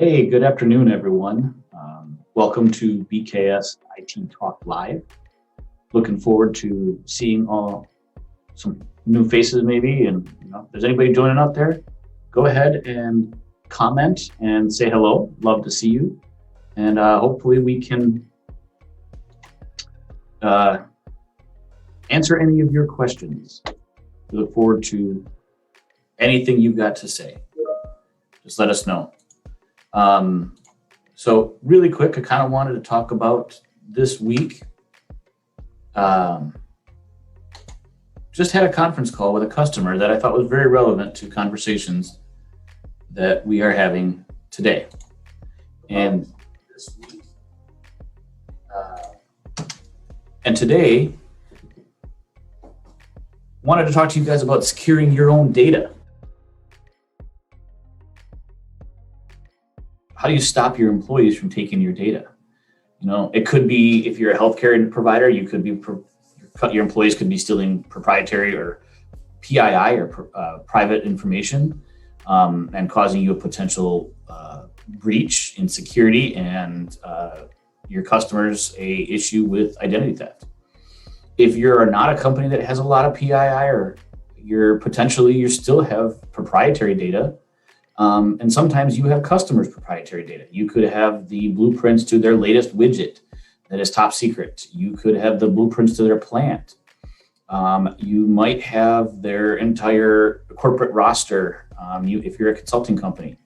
Hey, good afternoon, everyone. Welcome to BKS IT Talk Live. Looking forward to seeing some new faces, maybe. And if there's anybody joining out there, go ahead and comment and say hello. Love to see you, and hopefully we can answer any of your questions. We look forward to anything you've got to say. Just let us know. So really quick, I kind of wanted to talk about this week. Just had a conference call with a customer that I thought was very relevant to conversations that we are having today. And this week, and today, wanted to talk to you guys about securing your own data. How do you stop your employees from taking your data? It could be, if you're a healthcare provider, you could be your employees could be stealing proprietary or PII or private information, and causing you a potential breach in security, and your customers a issue with identity theft. If you're not a company that has a lot of PII, or you still have proprietary data. And sometimes you have customers' proprietary data. You could have the blueprints to their latest widget that is top secret. You could have the blueprints to their plant. You might have their entire corporate roster, if you're a consulting company.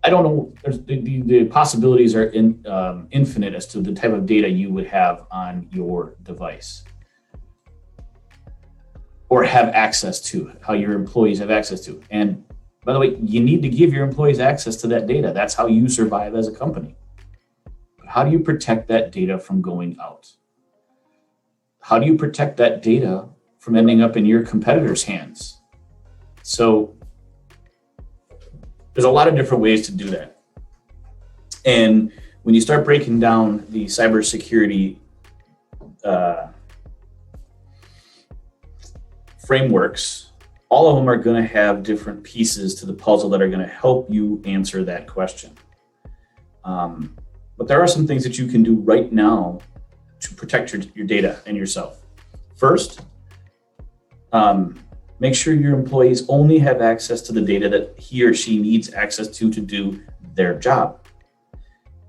I don't know. The possibilities are infinite as to the type of data you would have on your device, or have access to, how your employees have access to. And by the way, you need to give your employees access to that data. That's how you survive as a company. But how do you protect that data from going out? How do you protect that data from ending up in your competitors' hands? So there's a lot of different ways to do that. And when you start breaking down the cybersecurity frameworks, all of them are going to have different pieces to the puzzle that are going to help you answer that question. But there are some things that you can do right now to protect your data and yourself. First, make sure your employees only have access to the data that he or she needs access to do their job.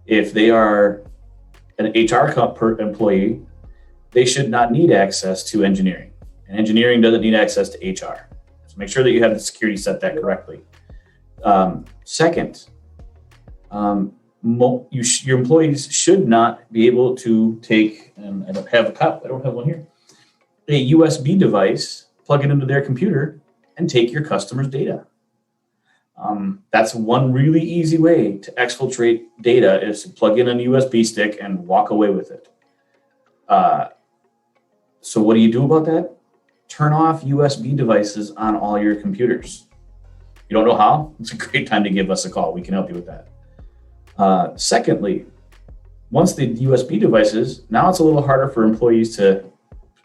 If they are an HR employee, they should not need access to engineering. And engineering doesn't need access to HR. Make sure that you have the security set that correctly. Second, your employees should not be able to take, and I don't have one here, a USB device, plug it into their computer, and take your customer's data. That's one really easy way to exfiltrate data, is to plug in a USB stick and walk away with it. So what do you do about that? Turn off USB devices on all your computers. You don't know how? It's a great time to give us a call. We can help you with that. Secondly, once the USB devices, now it's a little harder for employees to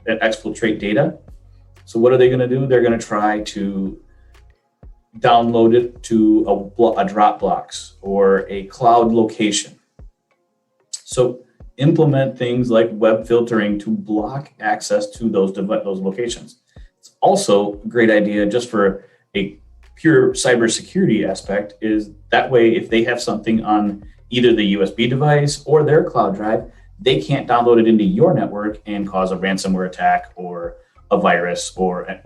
exfiltrate data. So what are they going to do? They're going to try to download it to a Dropbox or a cloud location. So implement things like web filtering to block access to those locations. It's also a great idea, just for a pure cybersecurity aspect, is that way if they have something on either the USB device or their cloud drive, they can't download it into your network and cause a ransomware attack or a virus or,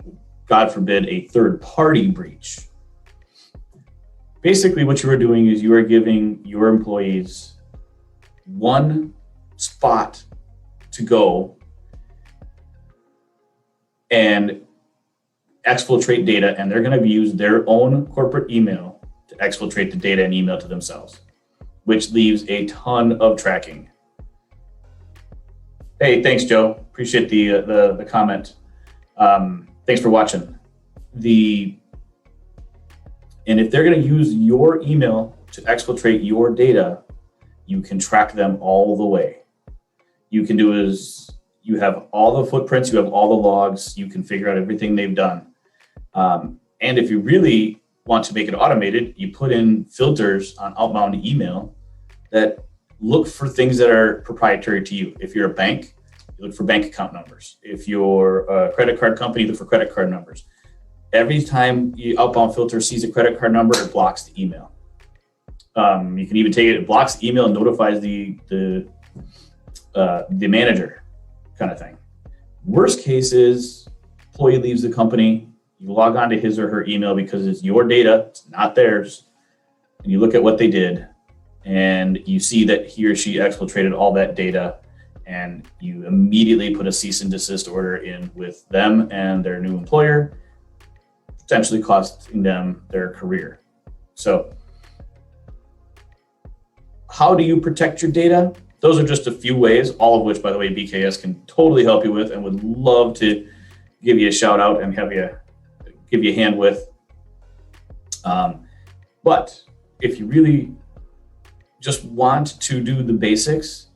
God forbid, a third-party breach. Basically, what you are doing is you are giving your employees one spot to go and exfiltrate data, and they're going to use their own corporate email to exfiltrate the data and email to themselves, which leaves a ton of tracking. Hey, thanks, Joe. Appreciate the comment. Thanks for watching. And if they're going to use your email to exfiltrate your data, you can track them all the way. You can do is you have all the footprints, you have all the logs, you can figure out everything they've done. And if you really want to make it automated, you put in filters on outbound email that look for things that are proprietary to you. If you're a bank, you look for bank account numbers. If you're a credit card company, you look for credit card numbers. Every time the outbound filter sees a credit card number, it blocks the email. You can even take it blocks the email and notifies the manager, kind of thing. Worst case is employee leaves the company. You log on to his or her email because it's your data, it's not theirs, and you look at what they did, and you see that he or she exfiltrated all that data, and you immediately put a cease and desist order in with them and their new employer, potentially costing them their career. So how do you protect your data? Those are just a few ways, all of which, by the way, BKS can totally help you with and would love to give you a shout out and give you a hand with. But if you really just want to do the basics,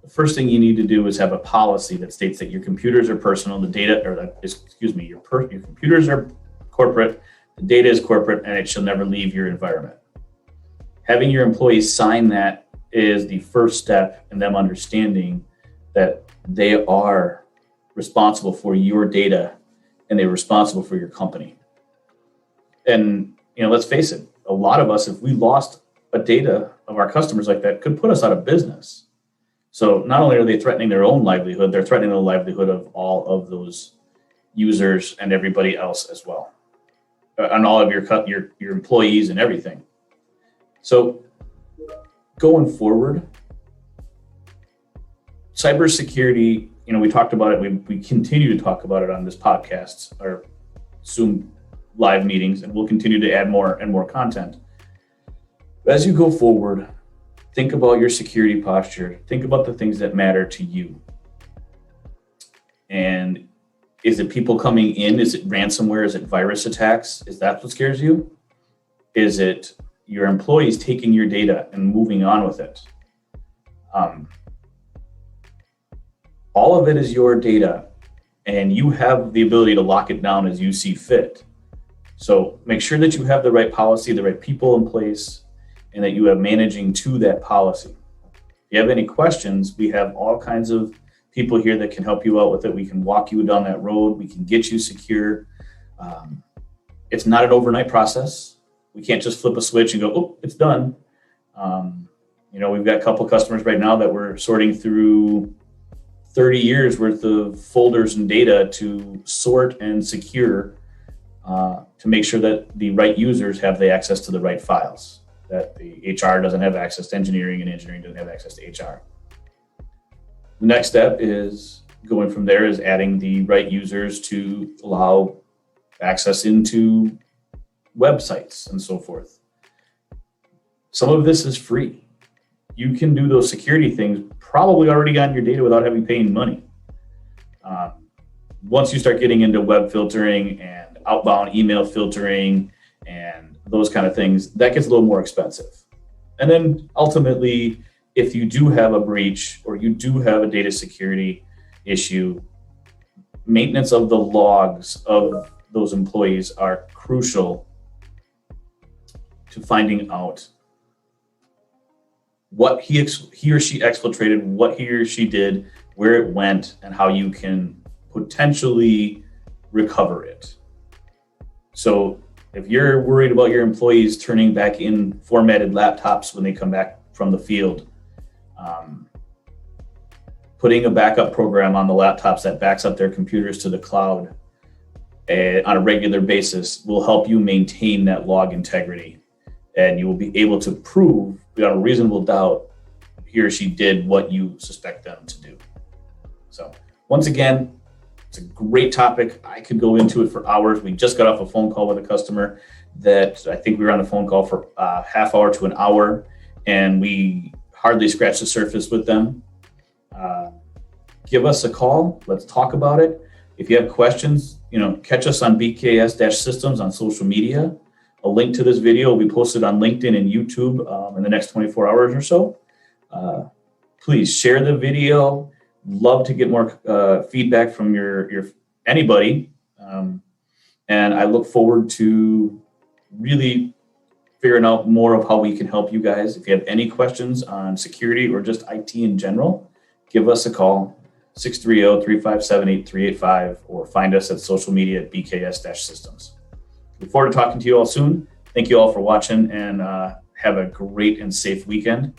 the first thing you need to do is have a policy that states that your computers are personal, your computers are corporate, the data is corporate, and it shall never leave your environment. Having your employees sign that is the first step in them understanding that they are responsible for your data and they're responsible for your company. And let's face it, a lot of us, if we lost a data of our customers like that, could put us out of business. So not only are they threatening their own livelihood, they're threatening the livelihood of all of those users and everybody else as well, and all of your employees and everything. So going forward, cybersecurity, we talked about it. We continue to talk about it on this podcast or Zoom live meetings, and we'll continue to add more and more content. But as you go forward, think about your security posture. Think about the things that matter to you. And is it people coming in? Is it ransomware? Is it virus attacks? Is that what scares you? Is it your employees taking your data and moving on with it? All of it is your data, and you have the ability to lock it down as you see fit. So make sure that you have the right policy, the right people in place, and that you have managing to that policy. If you have any questions, we have all kinds of people here that can help you out with it. We can walk you down that road. We can get you secure. It's not an overnight process. We can't just flip a switch and go, oh, it's done. We've got a couple of customers right now that we're sorting through 30 years worth of folders and data to sort and secure to make sure that the right users have the access to the right files, that the HR doesn't have access to engineering and engineering doesn't have access to HR. The next step is going from there is adding the right users to allow access into websites and so forth. Some of this is free. You can do those security things probably already on your data without having paying money. Once you start getting into web filtering and outbound email filtering and those kind of things, that gets a little more expensive. And then ultimately, if you do have a breach or you do have a data security issue, maintenance of the logs of those employees are crucial to finding out what he or she exfiltrated, what he or she did, where it went, and how you can potentially recover it. So if you're worried about your employees turning back in formatted laptops when they come back from the field, putting a backup program on the laptops that backs up their computers to the cloud on a regular basis will help you maintain that log integrity. And you will be able to prove without a reasonable doubt he or she did what you suspect them to do. So once again, it's a great topic. I could go into it for hours. We just got off a phone call with a customer that I think we were on the phone call for a half hour to an hour, and we hardly scratched the surface with them. Give us a call. Let's talk about it. If you have questions, catch us on BKS-Systems on social media. A link to this video will be posted on LinkedIn and YouTube in the next 24 hours or so. Please share the video. Love to get more feedback from your anybody. And I look forward to really figuring out more of how we can help you guys. If you have any questions on security or just IT in general, give us a call, 630-357-8385, or find us at social media at BKS-systems. Look forward to talking to you all soon. Thank you all for watching, and have a great and safe weekend.